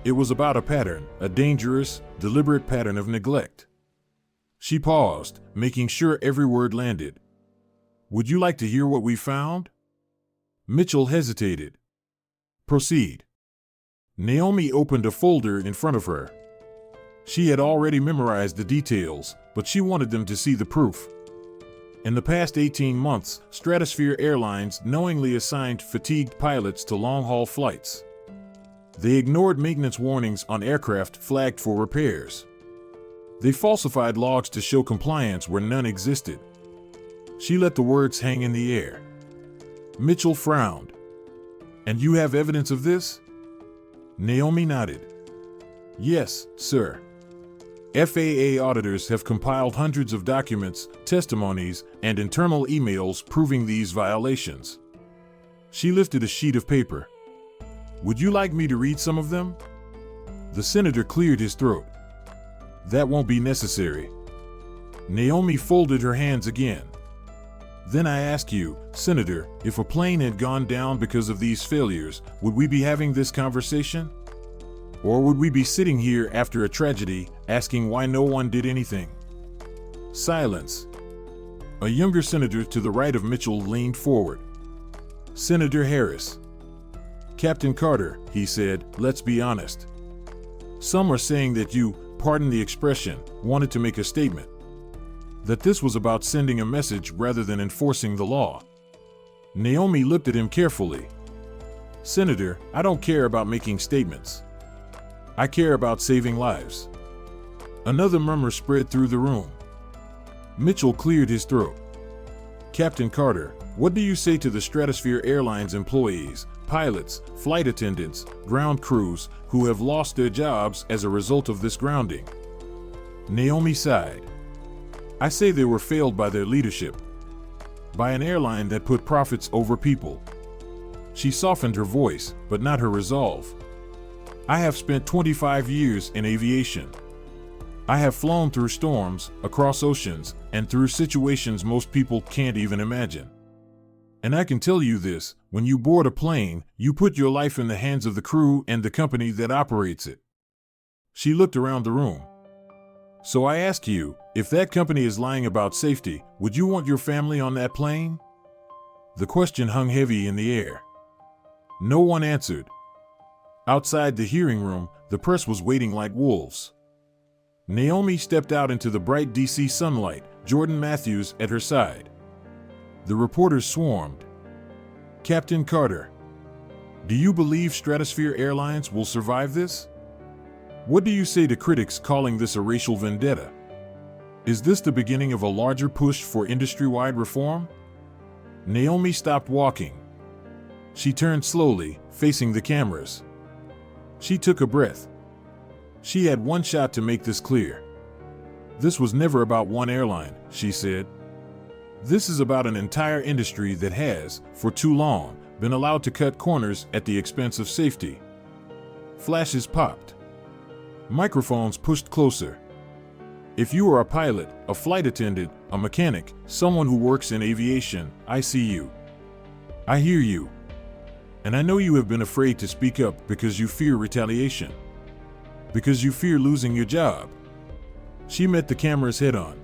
It was about a pattern, a dangerous, deliberate pattern of neglect. She paused, making sure every word landed. Would you like to hear what we found? Mitchell hesitated. Proceed. Naomi opened a folder in front of her. She had already memorized the details, but she wanted them to see the proof. In the past 18 months, Stratosphere Airlines knowingly assigned fatigued pilots to long-haul flights. They ignored maintenance warnings on aircraft flagged for repairs. They falsified logs to show compliance where none existed. She let the words hang in the air. Mitchell frowned. And you have evidence of this? Naomi nodded. Yes, sir. FAA auditors have compiled hundreds of documents, testimonies, and internal emails proving these violations. She lifted a sheet of paper. Would you like me to read some of them? The senator cleared his throat. That won't be necessary. Naomi folded her hands again. Then I ask you, Senator, if a plane had gone down because of these failures, would we be having this conversation? Or would we be sitting here after a tragedy, asking why no one did anything? Silence. A younger senator to the right of Mitchell leaned forward. Senator Harris. Captain Carter, he said, let's be honest. Some are saying that you, pardon the expression, wanted to make a statement. That this was about sending a message rather than enforcing the law. Naomi looked at him carefully. "Senator, I don't care about making statements. I care about saving lives." Another murmur spread through the room. Mitchell cleared his throat. "Captain Carter, what do you say to the Stratosphere Airlines employees, pilots, flight attendants, ground crews, who have lost their jobs as a result of this grounding?" Naomi sighed. "I say they were failed by their leadership. By an airline that put profits over people." She softened her voice, but not her resolve. "I have spent 25 years in aviation. I have flown through storms, across oceans, and through situations most people can't even imagine. And I can tell you this, when you board a plane, you put your life in the hands of the crew and the company that operates it." She looked around the room. "So I ask you, if that company is lying about safety, would you want your family on that plane?" The question hung heavy in the air. No one answered. Outside the hearing room, the press was waiting like wolves. Naomi stepped out into the bright DC sunlight, Jordan Matthews at her side. The reporters swarmed. "Captain Carter, do you believe Stratosphere Airlines will survive this? What do you say to critics calling this a racial vendetta? Is this the beginning of a larger push for industry-wide reform?" Naomi stopped walking. She turned slowly, facing the cameras. She took a breath. She had one shot to make this clear. "This was never about one airline," she said. "This is about an entire industry that has, for too long, been allowed to cut corners at the expense of safety." Flashes popped. Microphones pushed closer. "If you are a pilot, a flight attendant, a mechanic, someone who works in aviation, I see you. I hear you. And I know you have been afraid to speak up because you fear retaliation. Because you fear losing your job." She met the cameras head on.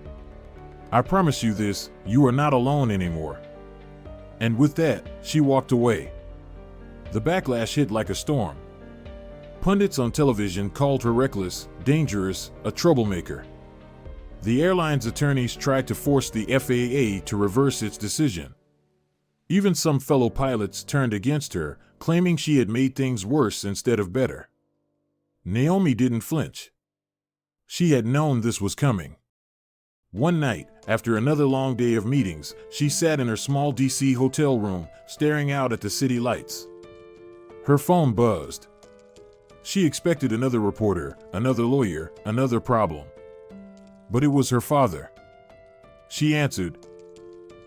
"I promise you this, you are not alone anymore." And with that, she walked away. The backlash hit like a storm. Pundits on television called her reckless, dangerous, a troublemaker. The airline's attorneys tried to force the FAA to reverse its decision. Even some fellow pilots turned against her, claiming she had made things worse instead of better. Naomi didn't flinch. She had known this was coming. One night, after another long day of meetings, she sat in her small DC hotel room, staring out at the city lights. Her phone buzzed. She expected another reporter, another lawyer, another problem. But it was her father. She answered.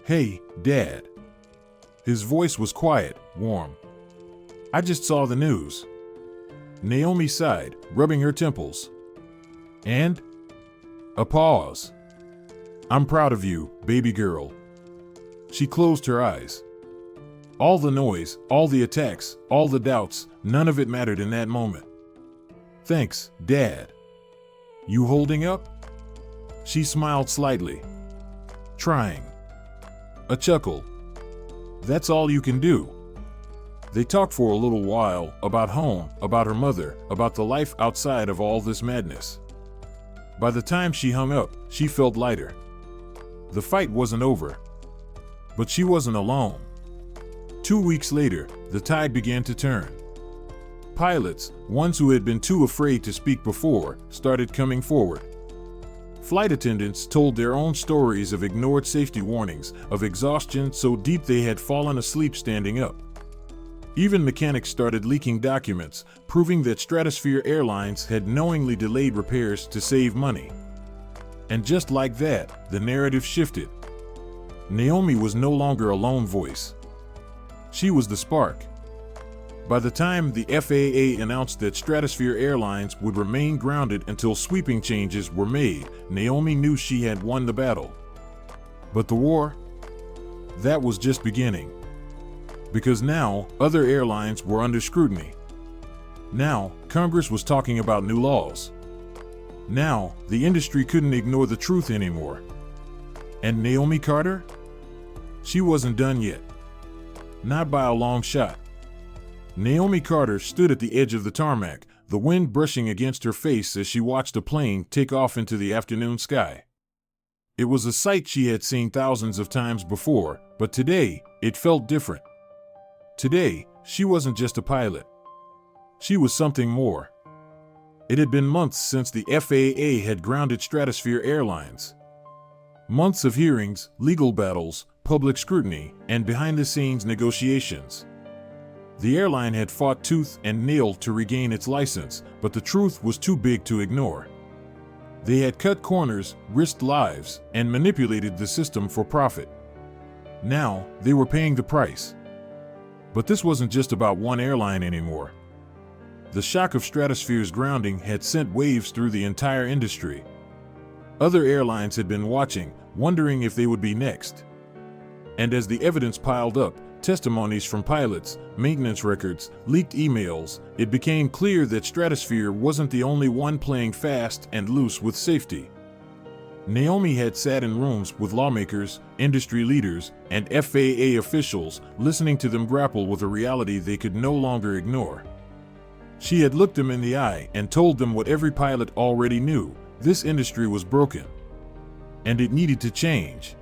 "Hey, Dad." His voice was quiet, warm. "I just saw the news." Naomi sighed, rubbing her temples. "And?" A pause. "I'm proud of you, baby girl." She closed her eyes. All the noise, all the attacks, all the doubts, none of it mattered in that moment. "Thanks, Dad." "You holding up?" She smiled slightly. "Trying." A chuckle. "That's all you can do." They talked for a little while, about home, about her mother, about the life outside of all this madness. By the time she hung up, she felt lighter. The fight wasn't over. But she wasn't alone. 2 weeks later, the tide began to turn. Pilots, ones who had been too afraid to speak before, started coming forward. Flight attendants told their own stories of ignored safety warnings, of exhaustion so deep they had fallen asleep standing up. Even mechanics started leaking documents, proving that Stratosphere Airlines had knowingly delayed repairs to save money. And just like that, the narrative shifted. Naomi was no longer a lone voice. She was the spark. By the time the FAA announced that Stratosphere Airlines would remain grounded until sweeping changes were made, Naomi knew she had won the battle. But the war? That was just beginning. Because now, other airlines were under scrutiny. Now, Congress was talking about new laws. Now, the industry couldn't ignore the truth anymore. And Naomi Carter? She wasn't done yet. Not by a long shot. Naomi Carter stood at the edge of the tarmac, the wind brushing against her face as she watched a plane take off into the afternoon sky. It was a sight she had seen thousands of times before, but today, it felt different. Today, she wasn't just a pilot. She was something more. It had been months since the FAA had grounded Stratosphere Airlines. Months of hearings, legal battles, public scrutiny, and behind-the-scenes negotiations. The airline had fought tooth and nail to regain its license, but the truth was too big to ignore. They had cut corners, risked lives, and manipulated the system for profit. Now, they were paying the price. But this wasn't just about one airline anymore. The shock of Stratosphere's grounding had sent waves through the entire industry. Other airlines had been watching, wondering if they would be next. And as the evidence piled up, testimonies from pilots, maintenance records, leaked emails, it became clear that Stratosphere wasn't the only one playing fast and loose with safety. Naomi had sat in rooms with lawmakers, industry leaders, and FAA officials, listening to them grapple with a reality they could no longer ignore. She had looked them in the eye and told them what every pilot already knew: this industry was broken. And it needed to change.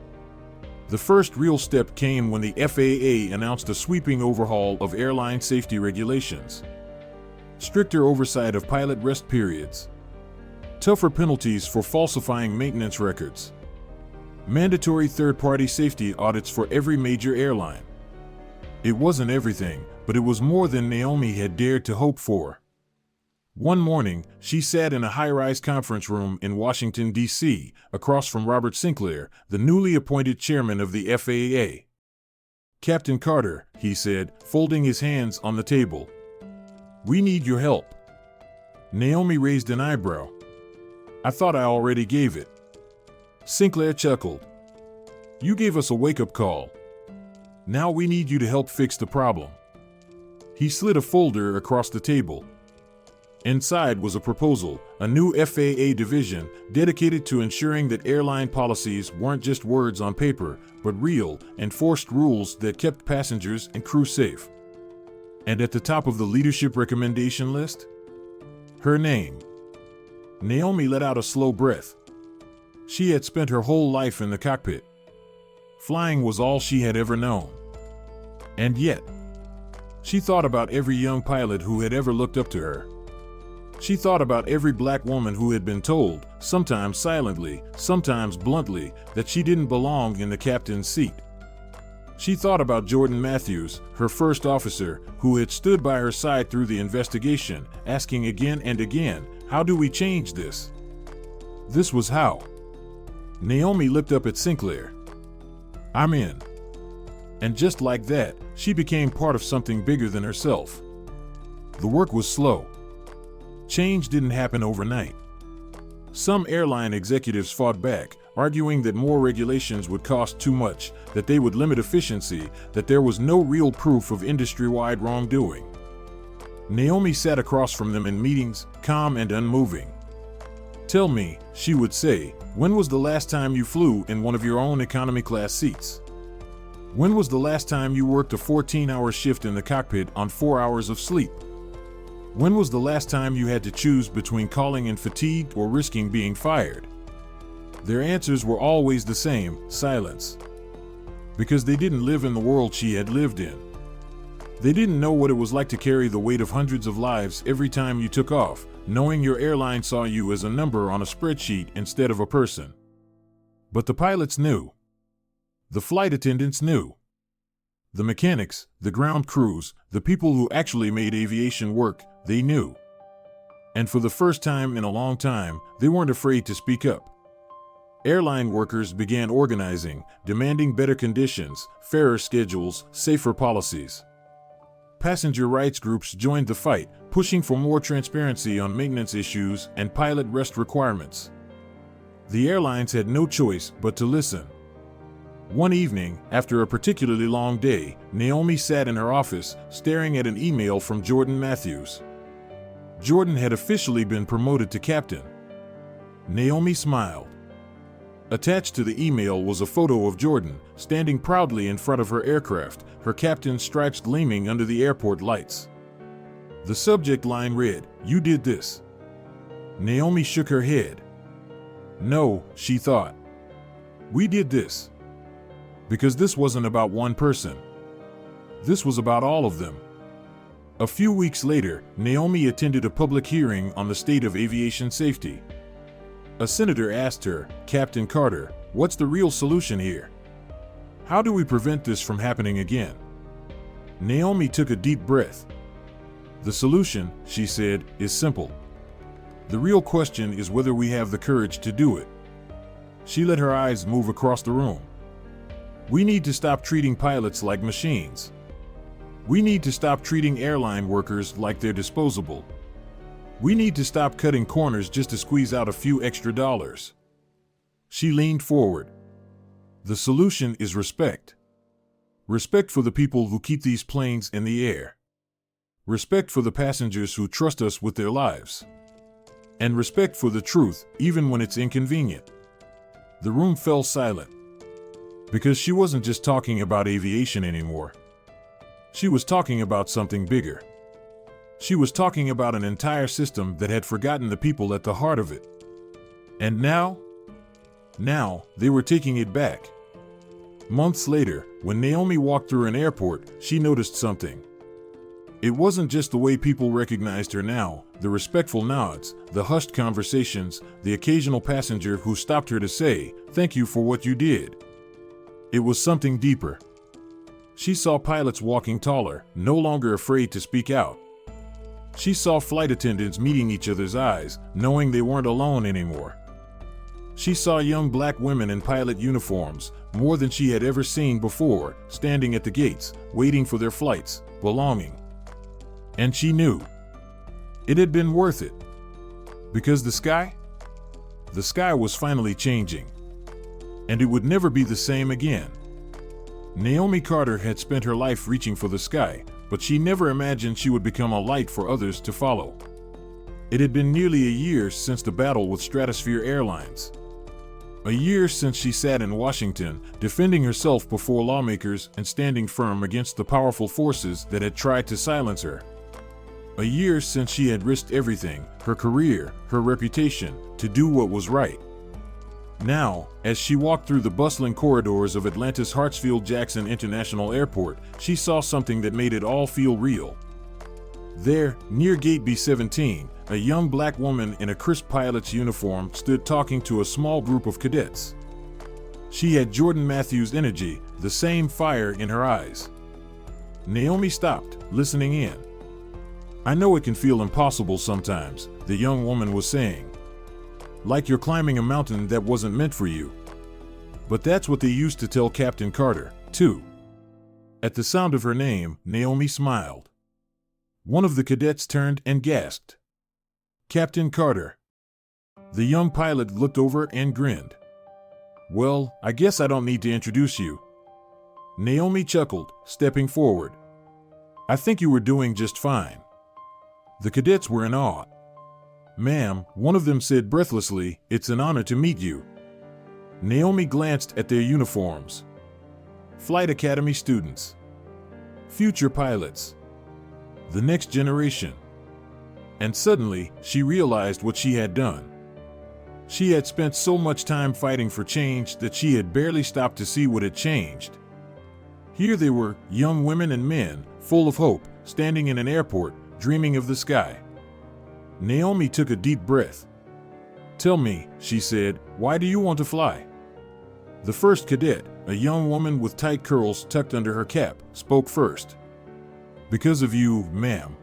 The first real step came when the FAA announced a sweeping overhaul of airline safety regulations. Stricter oversight of pilot rest periods. Tougher penalties for falsifying maintenance records. Mandatory third-party safety audits for every major airline. It wasn't everything, but it was more than Naomi had dared to hope for. One morning, she sat in a high-rise conference room in Washington, D.C., across from Robert Sinclair, the newly appointed chairman of the FAA. "Captain Carter," he said, folding his hands on the table. "We need your help." Naomi raised an eyebrow. "I thought I already gave it." Sinclair chuckled. "You gave us a wake-up call. Now we need you to help fix the problem." He slid a folder across the table. Inside was a proposal, a new FAA division dedicated to ensuring that airline policies weren't just words on paper, but real, enforced rules that kept passengers and crew safe. And at the top of the leadership recommendation list? Her name. Naomi let out a slow breath. She had spent her whole life in the cockpit. Flying was all she had ever known. And yet, she thought about every young pilot who had ever looked up to her. She thought about every black woman who had been told, sometimes silently, sometimes bluntly, that she didn't belong in the captain's seat. She thought about Jordan Matthews, her first officer, who had stood by her side through the investigation, asking again and again, "How do we change this?" This was how. Naomi looked up at Sinclair. "I'm in." And just like that, she became part of something bigger than herself. The work was slow. Change didn't happen overnight. Some airline executives fought back, arguing that more regulations would cost too much, that they would limit efficiency, that there was no real proof of industry-wide wrongdoing. Naomi sat across from them in meetings, calm and unmoving. "Tell me," she would say, "when was the last time you flew in one of your own economy class seats? When was the last time you worked a 14-hour shift in the cockpit on 4 hours of sleep? When was the last time you had to choose between calling in fatigue or risking being fired?" Their answers were always the same: silence. Because they didn't live in the world she had lived in. They didn't know what it was like to carry the weight of hundreds of lives every time you took off, knowing your airline saw you as a number on a spreadsheet instead of a person. But the pilots knew. The flight attendants knew. The mechanics, the ground crews, the people who actually made aviation work, they knew. And for the first time in a long time, they weren't afraid to speak up. Airline workers began organizing, demanding better conditions, fairer schedules, safer policies. Passenger rights groups joined the fight, pushing for more transparency on maintenance issues and pilot rest requirements. The airlines had no choice but to listen. One evening, after a particularly long day, Naomi sat in her office, staring at an email from Jordan Matthews. Jordan had officially been promoted to captain. Naomi smiled. Attached to the email was a photo of Jordan, standing proudly in front of her aircraft, her captain's stripes gleaming under the airport lights. The subject line read, "You did this." Naomi shook her head. No, she thought. We did this because this wasn't about one person. This was about all of them. A few weeks later, Naomi attended a public hearing on the state of aviation safety. A senator asked her, "Captain Carter, what's the real solution here? How do we prevent this from happening again?" Naomi took a deep breath. "The solution," she said, "is simple. The real question is whether we have the courage to do it." She let her eyes move across the room. We need to stop treating pilots like machines. We need to stop treating airline workers like they're disposable. We need to stop cutting corners just to squeeze out a few extra dollars. She leaned forward. The solution is respect. Respect for the people who keep these planes in the air. Respect for the passengers who trust us with their lives. And respect for the truth, even when it's inconvenient. The room fell silent. Because she wasn't just talking about aviation anymore. She was talking about something bigger. She was talking about an entire system that had forgotten the people at the heart of it. And now they were taking it back. Months later, when Naomi walked through an airport, she noticed something. It wasn't just the way people recognized her now, the respectful nods, the hushed conversations, the occasional passenger who stopped her to say, "Thank you for what you did." It was something deeper. She saw pilots walking taller, no longer afraid to speak out. She saw flight attendants meeting each other's eyes, knowing they weren't alone anymore. She saw young black women in pilot uniforms, more than she had ever seen before, standing at the gates, waiting for their flights, belonging. And she knew it had been worth it. Because the sky was finally changing. And it would never be the same again. Naomi Carter had spent her life reaching for the sky, but she never imagined she would become a light for others to follow. It had been nearly a year since the battle with Stratosphere Airlines. A year since she sat in Washington, defending herself before lawmakers and standing firm against the powerful forces that had tried to silence her. A year since she had risked everything, her career, her reputation, to do what was right. Now, as she walked through the bustling corridors of Atlanta's Hartsfield-Jackson International Airport, she saw something that made it all feel real. There, near Gate B-17, a young black woman in a crisp pilot's uniform stood talking to a small group of cadets. She had Jordan Matthews' energy, the same fire in her eyes. Naomi stopped, listening in. "I know it can feel impossible sometimes," the young woman was saying. "Like you're climbing a mountain that wasn't meant for you." But that's what they used to tell Captain Carter, too. At the sound of her name, Naomi smiled. One of the cadets turned and gasped. "Captain Carter." The young pilot looked over and grinned. "Well, I guess I don't need to introduce you." Naomi chuckled, stepping forward. "I think you were doing just fine." The cadets were in awe. "Ma'am," one of them said breathlessly, "it's an honor to meet you." Naomi glanced at their uniforms. Flight Academy students. Future pilots. The next generation. And suddenly, she realized what she had done. She had spent so much time fighting for change that she had barely stopped to see what had changed. Here they were, young women and men, full of hope, standing in an airport, dreaming of the sky. Naomi took a deep breath. "Tell me," she said, "why do you want to fly?" The first cadet, a young woman with tight curls tucked under her cap, spoke first. "Because of you, ma'am."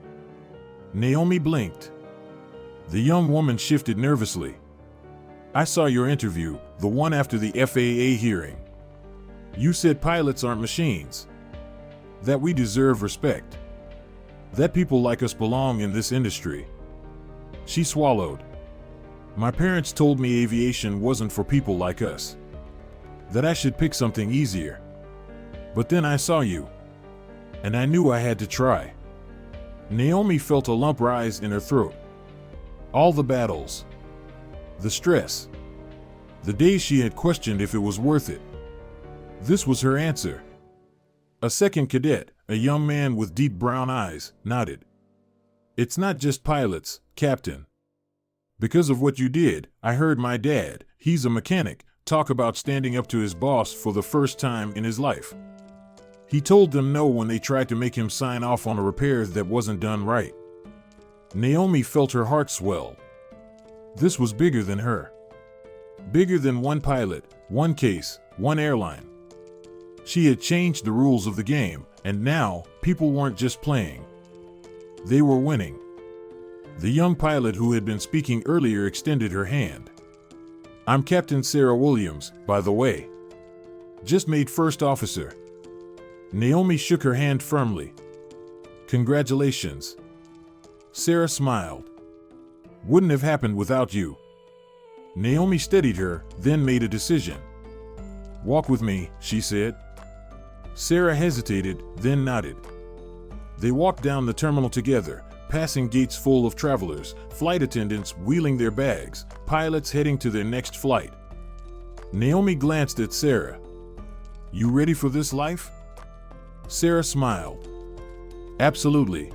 Naomi blinked. The young woman shifted nervously. "I saw your interview, the one after the FAA hearing. You said pilots aren't machines. That we deserve respect. That people like us belong in this industry." She swallowed. "My parents told me aviation wasn't for people like us. That I should pick something easier. But then I saw you. And I knew I had to try." Naomi felt a lump rise in her throat. All the battles. The stress. The days she had questioned if it was worth it. This was her answer. A second cadet, a young man with deep brown eyes, nodded. "It's not just pilots, Captain. Because of what you did, I heard my dad, he's a mechanic, talk about standing up to his boss for the first time in his life. He told them no when they tried to make him sign off on a repair that wasn't done right. Naomi felt her heart swell. This was bigger than her. Bigger than one pilot, one case, one airline. She had changed the rules of the game, and now people weren't just playing. They were winning. The young pilot who had been speaking earlier extended her hand. "I'm Captain Sarah Williams, by the way. Just made first officer." Naomi shook her hand firmly. "Congratulations." Sarah smiled. "Wouldn't have happened without you." Naomi steadied her, then made a decision. "Walk with me," she said. Sarah hesitated, then nodded. They walked down the terminal together, passing gates full of travelers, flight attendants wheeling their bags, pilots heading to their next flight. Naomi glanced at Sarah. "You ready for this life?" Sarah smiled. "Absolutely."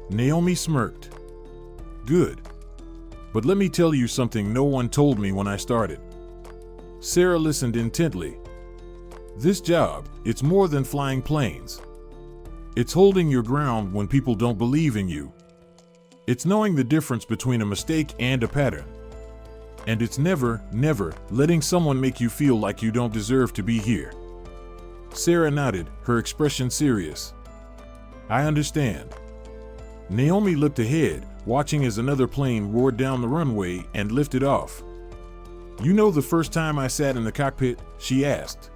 Naomi smirked. "Good. But let me tell you something no one told me when I started." Sarah listened intently. "This job, it's more than flying planes. It's holding your ground when people don't believe in you. It's knowing the difference between a mistake and a pattern. And it's never letting someone make you feel like you don't deserve to be here." Sarah nodded, her expression serious. "I understand." Naomi looked ahead, watching as another plane roared down the runway and lifted off. "You know the first time I sat in the cockpit?" she asked.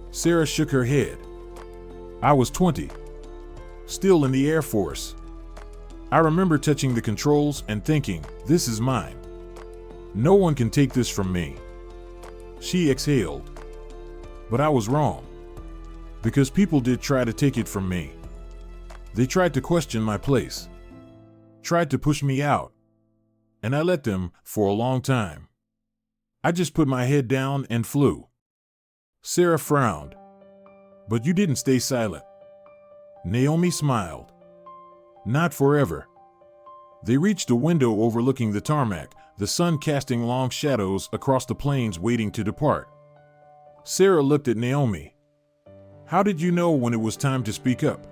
Sarah shook her head. "I was 20. Still in the Air Force. I remember touching the controls and thinking, this is mine. No one can take this from me." She exhaled. "But I was wrong. Because people did try to take it from me. They tried to question my place. Tried to push me out. And I let them for a long time. I just put my head down and flew." Sarah frowned. "But you didn't stay silent." Naomi smiled. "Not forever." They reached a window overlooking the tarmac, the sun casting long shadows across the planes waiting to depart. Sarah looked at Naomi. "How did you know when it was time to speak up?"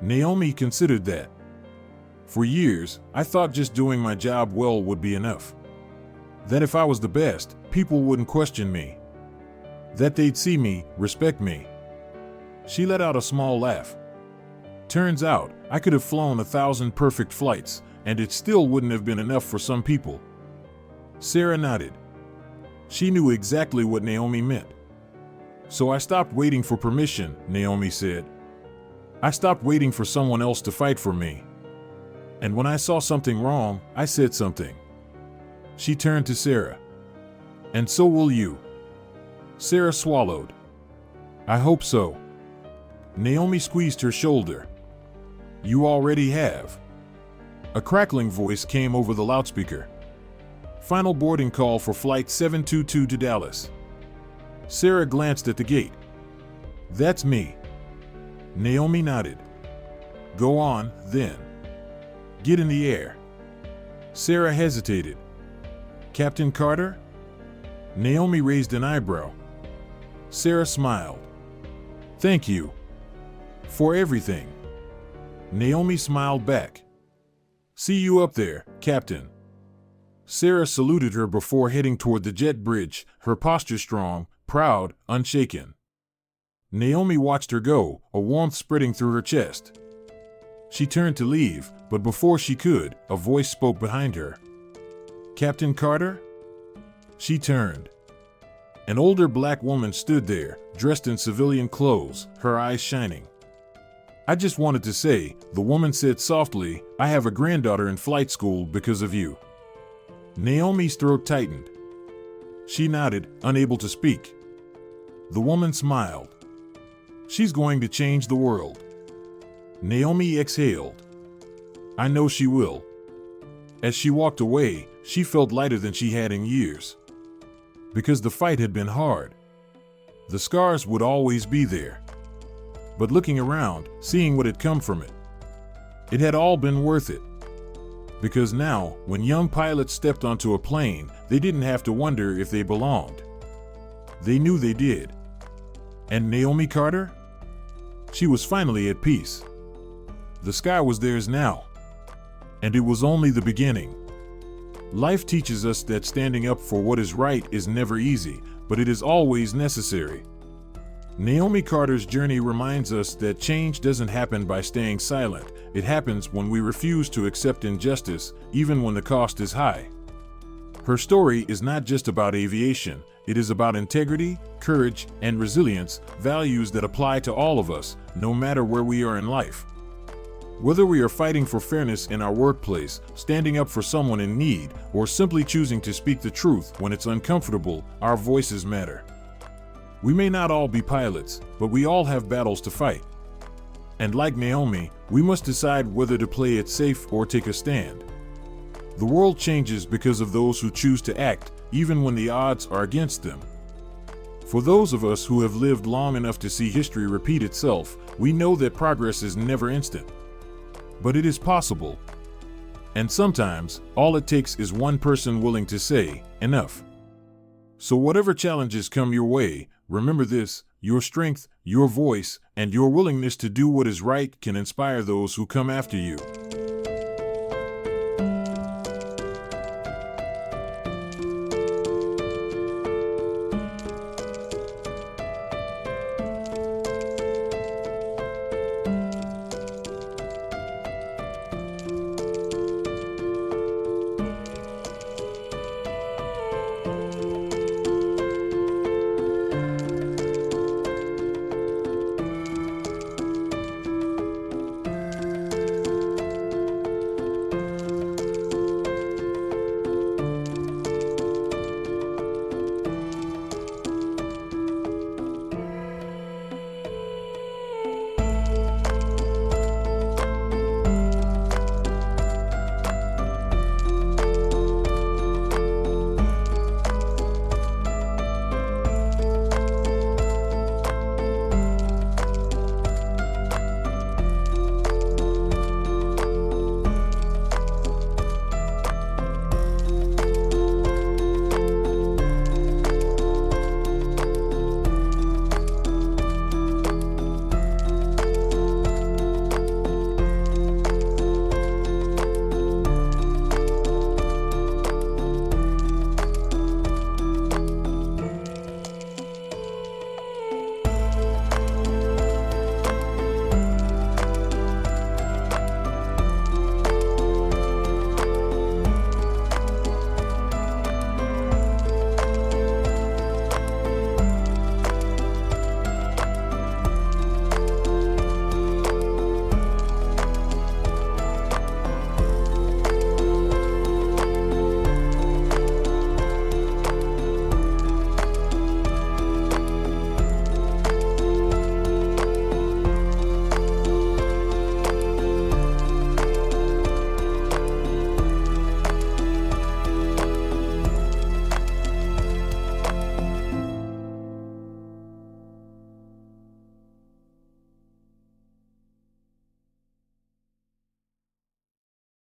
Naomi considered that. "For years, I thought just doing my job well would be enough. That if I was the best, people wouldn't question me. That they'd see me, respect me." She let out a small laugh. "Turns out, I could have flown 1,000 perfect flights, and it still wouldn't have been enough for some people." Sarah nodded. She knew exactly what Naomi meant. "So I stopped waiting for permission," Naomi said. "I stopped waiting for someone else to fight for me. And when I saw something wrong, I said something." She turned to Sarah. "And so will you." Sarah swallowed. "I hope so." Naomi squeezed her shoulder. "You already have." A crackling voice came over the loudspeaker. "Final boarding call for Flight 722 to Dallas." Sarah glanced at the gate. "That's me." Naomi nodded. "Go on, then. Get in the air." Sarah hesitated. "Captain Carter?" Naomi raised an eyebrow. Sarah smiled. "Thank you. For everything." Naomi smiled back. "See you up there, Captain." Sarah saluted her before heading toward the jet bridge, her posture strong, proud, unshaken. Naomi watched her go, a warmth spreading through her chest. She turned to leave, but before she could, a voice spoke behind her. "Captain Carter?" She turned. An older black woman stood there, dressed in civilian clothes, her eyes shining. "I just wanted to say," the woman said softly, "I have a granddaughter in flight school because of you." Naomi's throat tightened. She nodded, unable to speak. The woman smiled. "She's going to change the world." Naomi exhaled. "I know she will." As she walked away, she felt lighter than she had in years. Because the fight had been hard. The scars would always be there. But looking around, seeing what had come from it, it had all been worth it. Because now, when young pilots stepped onto a plane, they didn't have to wonder if they belonged. They knew they did. And Naomi Carter? She was finally at peace. The sky was theirs now. And it was only the beginning. Life teaches us that standing up for what is right is never easy, but it is always necessary. Naomi Carter's journey reminds us that change doesn't happen by staying silent. It happens when we refuse to accept injustice, even when the cost is high. Her story is not just about aviation. It is about integrity, courage, and resilience, values that apply to all of us, no matter where we are in life. Whether we are fighting for fairness in our workplace, standing up for someone in need, or simply choosing to speak the truth when it's uncomfortable, our voices matter. We may not all be pilots, but we all have battles to fight. And like Naomi, we must decide whether to play it safe or take a stand. The world changes because of those who choose to act, even when the odds are against them. For those of us who have lived long enough to see history repeat itself, we know that progress is never instant. But it is possible. And sometimes, all it takes is one person willing to say, enough. So whatever challenges come your way, remember this: your strength, your voice, and your willingness to do what is right can inspire those who come after you.